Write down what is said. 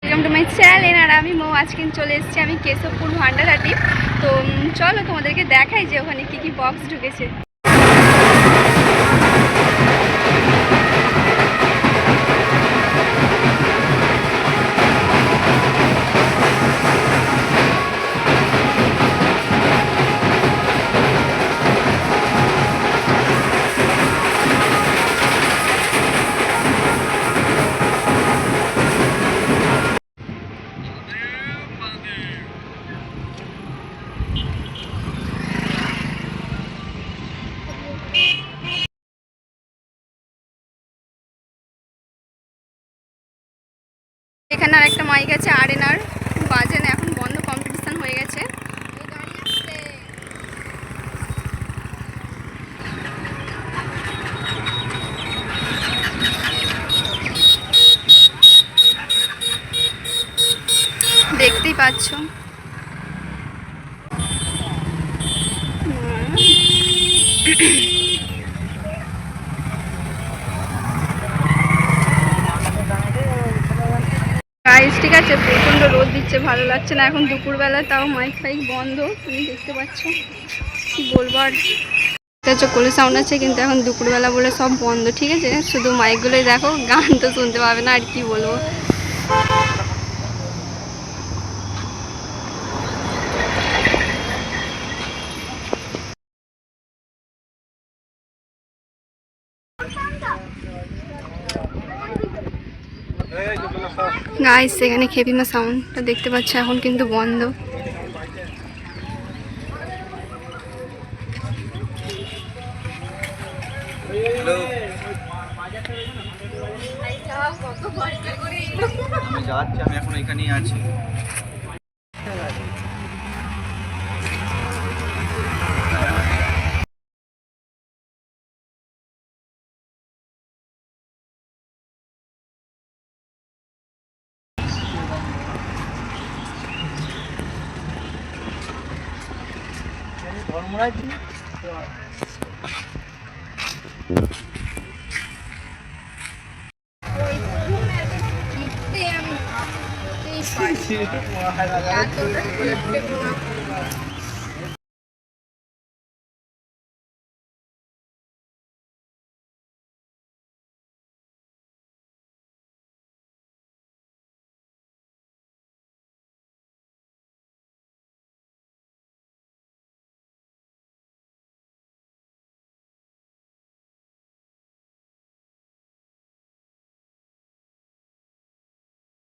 Welcome to my channel. আর আমি মৌ, আজকে চলে এসেছি আমি কেশবপুর ভান্ডারহাটি। তো চলো তোমাদেরকে দেখাই যে ওখানে কি কি বক্স ঢুকেছে। এখানে আর একটা মাইক আছে আরেনার, বাজে না, এখন বন্ধ, কম্পিটিশন হয়ে গেছে। দেখতেই পাচ্ছ। গাইস ঠিক আছে, প্রচণ্ড রোদ দিচ্ছে, ভালো লাগছে না এখন দুপুরবেলা, তাও মাইক ফাইক বন্ধ, তুমি দেখতে পাচ্ছ। কি বলবো আর, কোলে সাউন্ড আছে কিন্তু এখন দুপুরবেলা বলে সব বন্ধ, ঠিক আছে। শুধু মাইকগুলোই দেখো, গান তো শুনতে পাবে না, আর কি বলবো। গাইস এখানে খেপিমা সাউন্ডটা দেখতে পাচ্ছ, এখন কিন্তু বন্ধ। আমি যাচ্ছি, আমি এখন এখানেই আছি।